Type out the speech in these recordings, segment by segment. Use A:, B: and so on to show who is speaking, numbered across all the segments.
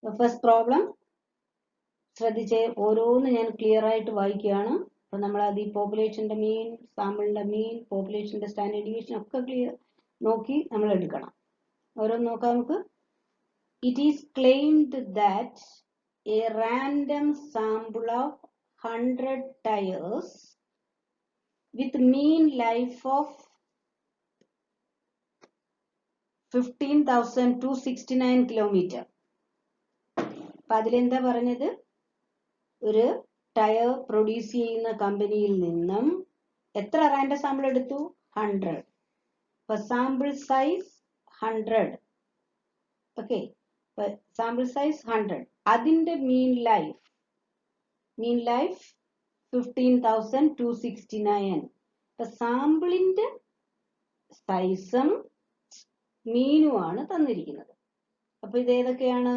A: First problem ശ്രദ്ധിച്ച് ഓരോന്ന് ഞാൻ ക്ലിയർ ആയിട്ട് വായിക്കുകയാണ്. അപ്പൊ നമ്മൾ അത് ഈ പോപ്പുലേഷന്റെ മീൻ, സാമ്പിളിന്റെ മീൻ, പോപ്പുലേഷന്റെ സ്റ്റാൻഡേർഡ് ഡീവിയേഷൻ ഒക്കെ ക്ലിയർ നോക്കി നമ്മൾ എടുക്കണം. ഓരോന്ന് നോക്കാം നമുക്ക്. It is claimed that a random sample of 100 tires with mean life of 15,269 kilometer. അപ്പൊ അതിലെന്താ പറഞ്ഞത്? ഒരു ടയർ പ്രൊഡ്യൂസ് ചെയ്യുന്ന കമ്പനിയിൽ നിന്നും എത്ര റാൻഡം സാമ്പിൾ എടുത്തു? 100. അപ്പൊ sample size 100. Okay, sample size 100. അതിന്റെ മീൻ ലൈഫ് 15,269. അപ്പൊ സാമ്പിളിന്റെ സൈസും മീനുമാണ് തന്നിരിക്കുന്നത്. അപ്പൊ ഇത് ഏതൊക്കെയാണ്?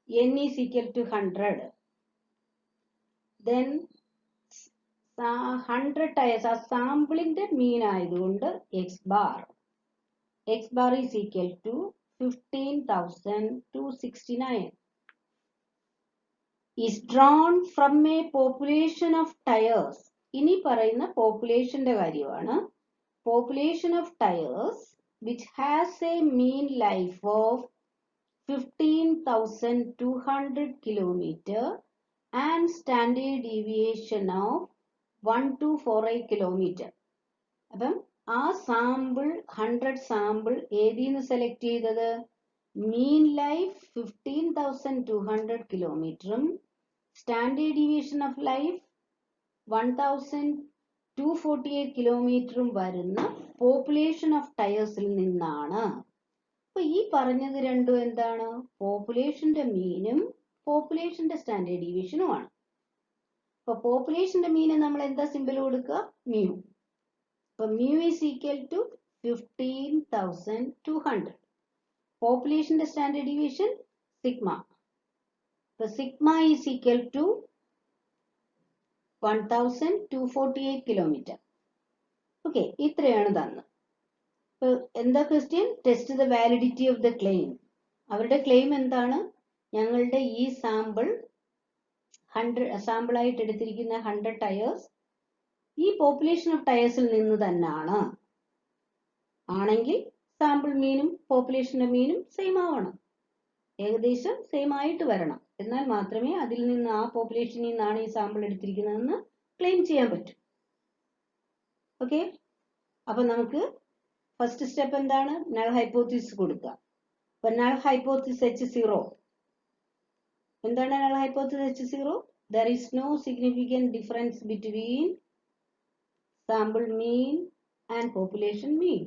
A: n is equal to 100. Then 100 tyres ആ സാമ്പിളിന്റെ മീൻ ആയതുകൊണ്ട് x bar is equal to 15,269 is drawn from a population of tires. ഇനി പറയുന്ന പോപ്പുലേഷന്റെ കാര്യമാണ്. Population of tires which has a mean life of 15,200 kilometer and standard deviation of 1248 kilometer. അപ്പം ആ sample 100 sample ഏതിന്ന് select ചെയ്തത്? മീൻ life 15,200 കിലോമീറ്ററും standard deviation of life 1248 കിലോമീറ്ററും വരുന്ന population of ടയേഴ്സിൽ നിന്നാണ്. അപ്പൊ ഈ പറഞ്ഞത് രണ്ടും എന്താണ്? പോപ്പുലേഷന്റെ മീനും പോപ്പുലേഷന്റെ സ്റ്റാൻഡേർഡ് ഡീവിയേഷനുമാണ്. അപ്പൊ പോപ്പുലേഷന്റെ മീന് നമ്മൾ എന്താ സിമ്പിൾ കൊടുക്കുക? മ്യൂ. അപ്പൊ മ്യൂ ഈസ് ഈക്വൽ ടു 15,200. പോപ്പുലേഷന്റെ സ്റ്റാൻഡേർഡ് ഡീവിയേഷൻ സിഗ്മ. അപ്പൊ sigma is equal to 1248 kilometre. Okay, ഇത്രയാണ് തന്നത്. അപ്പൊ എന്താ question? Test the validity of the claim. അവരുടെ ക്ലെയിം എന്താണ്? ഞങ്ങളുടെ ഈ സാമ്പിൾ 100 സാമ്പിൾ ആയിട്ട് എടുത്തിരിക്കുന്ന 100 ടയേഴ്സ് ഈ പോപ്പുലേഷൻ ഓഫ് ടയേഴ്സിൽ നിന്ന് തന്നെയാണ്. ആണെങ്കിൽ സാമ്പിൾ മീനും പോപ്പുലേഷന്റെ മീനും സെയിം ആവണം, ഏകദേശം സെയിം ആയിട്ട് വരണം. എന്നാൽ മാത്രമേ അതിൽ നിന്ന് ആ പോപ്പുലേഷനിൽ നിന്നാണ് ഈ സാമ്പിൾ എടുത്തിരിക്കുന്നതെന്ന് ക്ലെയിം ചെയ്യാൻ പറ്റും. ഓക്കെ, അപ്പൊ നമുക്ക് ഫസ്റ്റ് സ്റ്റെപ്പ് എന്താണ്? നൾ ഹൈപ്പോത്തിസിസ് കൊടുക്കുക. അപ്പൊ നൾ ഹൈപ്പോത്തിസിസ് H0 എന്താണ്? Null hypothesis H0, there is no significant difference between sample mean and population mean.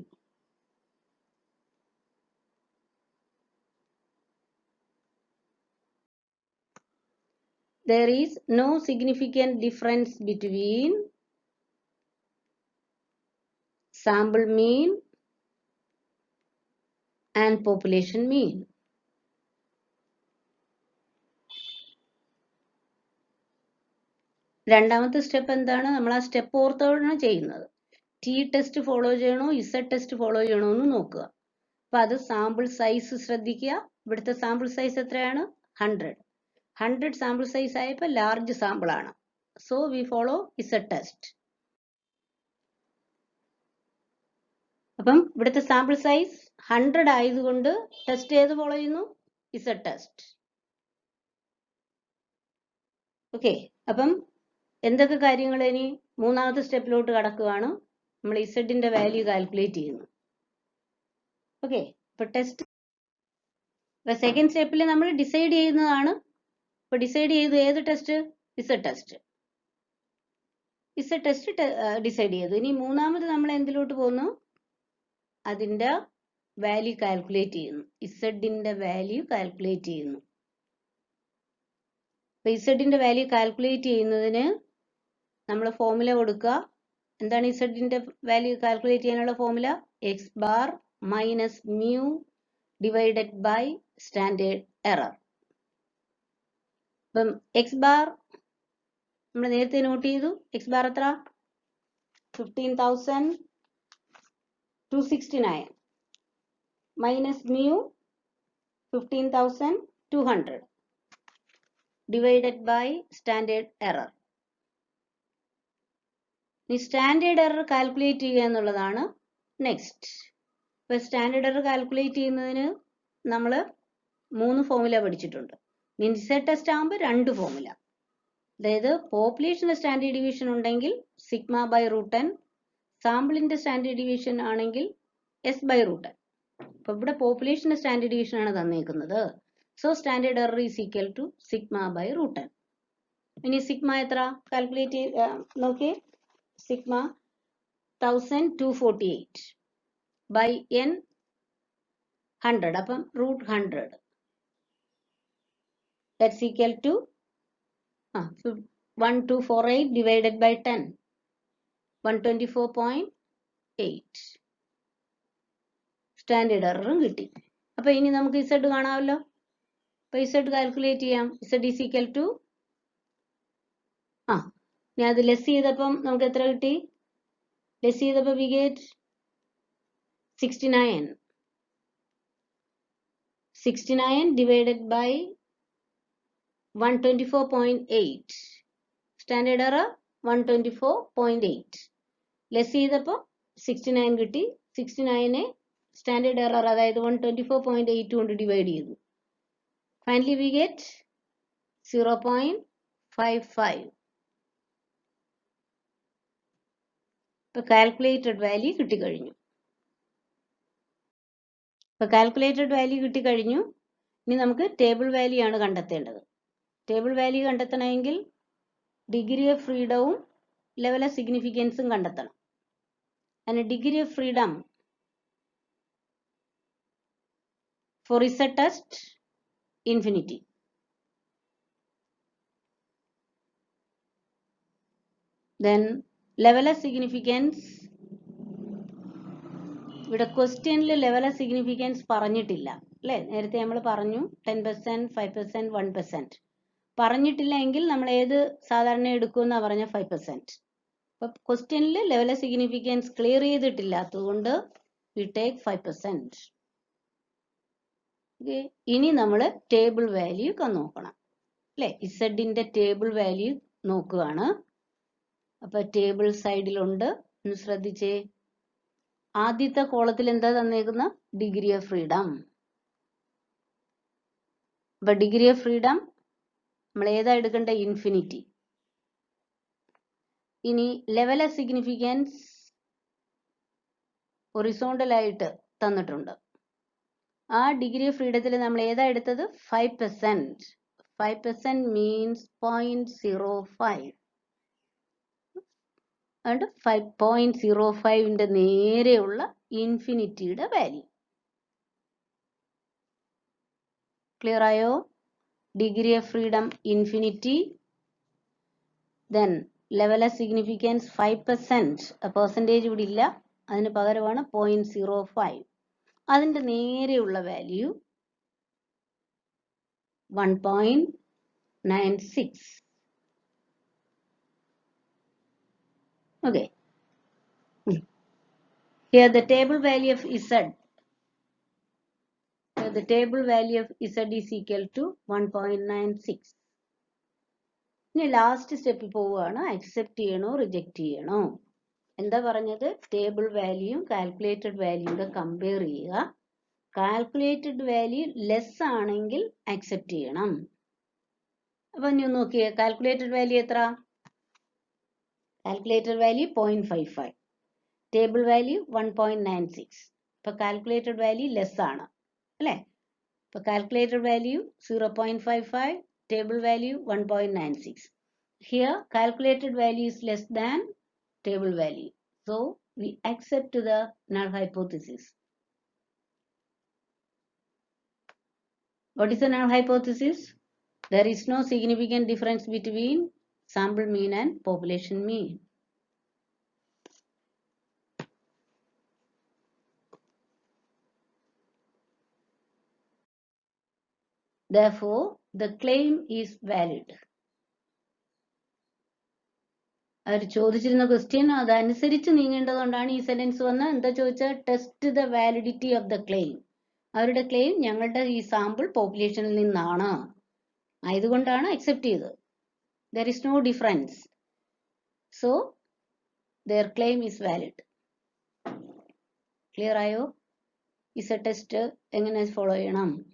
A: There is no significant difference between sample mean and population mean. രണ്ടാമത്തെ step എന്താണ്? നമ്മൾ ആ step ഓർത്താണ് ചെയ്യുന്നത്. T test follow ചെയ്യണോ Z test follow ചെയ്യണോ എന്ന് നോക്കുക. അപ്പൊ അത് സാമ്പിൾ സൈസ് ശ്രദ്ധിക്കുക. ഇവിടുത്തെ സാമ്പിൾ സൈസ് എത്രയാണ്? 100 സാമ്പിൾ സൈസ് ആയപ്പോൾ ലാർജ് സാമ്പിൾ ആണ്. So we follow Z test. അപ്പം ഇവിടുത്തെ സാമ്പിൾ സൈസ് 100 ആയതുകൊണ്ട് ടെസ്റ്റ് ഏത് ഫോളോ ചെയ്യുന്നു? Z test. ഓക്കെ, അപ്പം എന്തൊക്കെ കാര്യങ്ങൾ ഇനി മൂന്നാമത്തെ സ്റ്റെപ്പിലോട്ട് കടക്കുകയാണ്. നമ്മൾ ഇസഡിന്റെ വാല്യൂ കാൽക്കുലേറ്റ് ചെയ്യുന്നു. ഓക്കെ, ഇപ്പൊ ടെസ്റ്റ് സെക്കൻഡ് സ്റ്റെപ്പിൽ നമ്മൾ ഡിസൈഡ് ചെയ്യുന്നതാണ്. ഇപ്പൊ ഡിസൈഡ് ചെയ്തു ഏത് test? Z test. Z test decide ചെയ്തു. ഇനി മൂന്നാമത് നമ്മൾ എന്തിലോട്ട് പോകുന്നു? അതിന്റെ വാല്യൂ കാൽക്കുലേറ്റ് ചെയ്യുന്നു. ഇസഡിന്റെ വാല്യൂ കാൽക്കുലേറ്റ് ചെയ്യുന്നു. അപ്പൊ ഇസഡിന്റെ വാല്യൂ കാൽക്കുലേറ്റ് ചെയ്യുന്നതിന് നമ്മൾ ഫോർമുല കൊടുക്കുക. എന്താണ് ഇസഡിന്റെ വാല്യൂ കാൽക്കുലേറ്റ് ചെയ്യാനുള്ള formula? X bar minus mu divided by standard error. അപ്പം എക്സ് ബാർ നമ്മൾ നേരത്തെ നോട്ട് ചെയ്തു. എക്സ് ബാർ എത്ര? 15,269 minus mu 15,200. Divided by standard error. ഈ സ്റ്റാൻഡേർഡ് എറർ കാൽക്കുലേറ്റ് ചെയ്യുക എന്നുള്ളതാണ് നെക്സ്റ്റ്. ഇപ്പൊ സ്റ്റാൻഡേർഡ് എറർ കാൽക്കുലേറ്റ് ചെയ്യുന്നതിന് നമ്മൾ 3 ഫോർമുല പഠിച്ചിട്ടുണ്ട്. ഇൻസെർട്ട് ടെസ്റ്റ് ആകുമ്പോൾ 2 ഫോർമുല. അതായത് പോപ്പുലേഷന്റെ സ്റ്റാൻഡേർഡ് ഡീവിയേഷൻ ഉണ്ടെങ്കിൽ സിഗ്മ ബൈ റൂട്ട് n, സാമ്പിളിന്റെ സ്റ്റാൻഡേർഡ് ഡീവിയേഷൻ ആണെങ്കിൽ s ബൈ റൂട്ട് n. അപ്പൊ ഇവിടെ പോപ്പുലേഷന്റെ സ്റ്റാൻഡേർഡ് ഡീവിയേഷൻ ആണ് തന്നേക്കുന്നത്. So standard error is equal to sigma by root n. ഇനി സിഗ്മ എത്ര കാൽക്കുലേറ്റ് നോക്കിയേ. Sigma 1248 by n 100. അപ്പം root 100. That's equal to 1248 divided by 10. 124.8. Standard എററും കിട്ടി. അപ്പൊ ഇനി നമുക്ക് Z കാണാമല്ലോ. അപ്പൊ Z കാൽക്കുലേറ്റ് ചെയ്യാം. Z is equal to ഞാൻ അത് ലെസ് ചെയ്തപ്പം നമുക്ക് എത്ര കിട്ടി? ലെസ് ചെയ്തപ്പോ we get 69. 69 divided by 124.8. Standard error 124.8. Less ചെയ്തപ്പോ 69 കിട്ടി. 69 സ്റ്റാൻഡേർഡ് എറർ അതായത് 124.8 കൊണ്ട് ഡിവൈഡ് ചെയ്തു. Finally we get 0.55. ഇപ്പൊ കാൽക്കുലേറ്റഡ് വാല്യൂ കിട്ടിക്കഴിഞ്ഞു. ഇനി നമുക്ക് ടേബിൾ വാല്യൂ ആണ് കണ്ടെത്തേണ്ടത്. ടേബിൾ വാല്യൂ കണ്ടെത്തണമെങ്കിൽ ഡിഗ്രി ഓഫ് ഫ്രീഡവും ലെവൽ ഓഫ് സിഗ്നിഫിക്കൻസും കണ്ടെത്തണം. അതിന് degree of freedom for Z test infinity. Then level of significance, ഇവിടെ ക്വസ്റ്റ്യനിൽ ലെവൽ ഓഫ് സിഗ്നിഫിക്കൻസ് പറഞ്ഞിട്ടില്ല അല്ലെ. നേരത്തെ നമ്മൾ പറഞ്ഞു 10%, 5%, 1%. പറഞ്ഞിട്ടില്ല എങ്കിൽ നമ്മൾ ഏത് സാധാരണ എടുക്കുമെന്നാ പറഞ്ഞ 5%. അപ്പൊ ക്വസ്റ്റ്യനിൽ ലെവൽ ഓഫ് സിഗ്നിഫിക്കൻസ് ക്ലിയർ ചെയ്തിട്ടില്ലാത്തതുകൊണ്ട് we take 5%. ഇനി നമ്മൾ ടേബിൾ വാല്യൂ നോക്കണം അല്ലെ. ഇസഡിന്റെ ടേബിൾ വാല്യൂ നോക്കുകയാണ്. അപ്പൊ ടേബിൾ സൈഡിലുണ്ട്. ഒന്ന് ശ്രദ്ധിച്ചേ. ആദ്യത്തെ കോളത്തിൽ എന്താ തന്നേക്കുന്ന? Degree of freedom. അപ്പൊ ഡിഗ്രി ഓഫ് ഫ്രീഡം നമ്മൾ ഏതാ എടുക്കേണ്ട? ഇൻഫിനിറ്റി. ഇനി ലെവൽ ഓഫ് സിഗ്നിഫിക്കൻസ് ഹൊറിസോണ്ടൽ ആയിട്ട് തന്നിട്ടുണ്ട്. ആ ഡിഗ്രി ഓഫ് ഫ്രീഡത്തിൽ നമ്മൾ ഏതാ എടുത്തത്? 5%. 5% മീൻസ് 0.05. അതുകൊണ്ട് 5.05ന്റെ നേരെയുള്ള ഇൻഫിനിറ്റിയുടെ വാല്യൂ. ക്ലിയർ ആയോ? Degree of freedom infinity. Then level of significance 5%. Percentage ഇവിടെ ഇല്ല, അതിന് പകരമാണ് 0.05. അതിന്റെ നേരെയുള്ള value 1.96. Okay. Here the table value of Z. Here the table value of Z is equal to 1.96. ഇനി ലാസ്റ്റ് സ്റ്റെപ്പിൽ പോവുകയാണ്. അക്സെപ്റ്റ് ചെയ്യണോ റിജക്റ്റ് ചെയ്യണോ? എന്താ പറഞ്ഞത്? ടേബിൾ വാല്യൂയും കാൽക്കുലേറ്റഡ് വാല്യൂടെ കമ്പയർ ചെയ്യുക. കാൽക്കുലേറ്റഡ് വാല്യൂ ലെസ് ആണെങ്കിൽ അക്സെപ്റ്റ് ചെയ്യണം. അപ്പൊ ഇനി നോക്കിയേ. കാൽക്കുലേറ്റഡ് വാല്യൂ എത്ര? Calculated value 0.55. Table value 1.96. ഇപ്പൊ കാൽക്കുലേറ്റഡ് വാല്യൂ ലെസ് ആണ് അല്ലെ. ഇപ്പൊ calculated value 0.55, table value 1.96. Here calculated value is less than table value. So we accept the null hypothesis. What is the null hypothesis? There is no significant difference between sample mean and population mean. Therefore, the claim is valid. അവർ ചോദിച്ചിരുന്ന question അതനുസരിച്ച് നീങ്ങേണ്ടതുകൊണ്ടാണ് ഈ sentence വന്നത്. എന്താ ചോദിച്ചാൽ? Test the validity of the claim. അവരുടെ claim ഞങ്ങളുടെ ഈ സാമ്പിൾ പോപ്പുലേഷനിൽ നിന്നാണ്. ആയതുകൊണ്ടാണ് അക്സെപ്റ്റ് ചെയ്തത്. There is no difference. So their claim is valid. Clear ആയോ? ഇസഡ് ടെസ്റ്റ് എങ്ങനെ ഫോളോ ചെയ്യണം?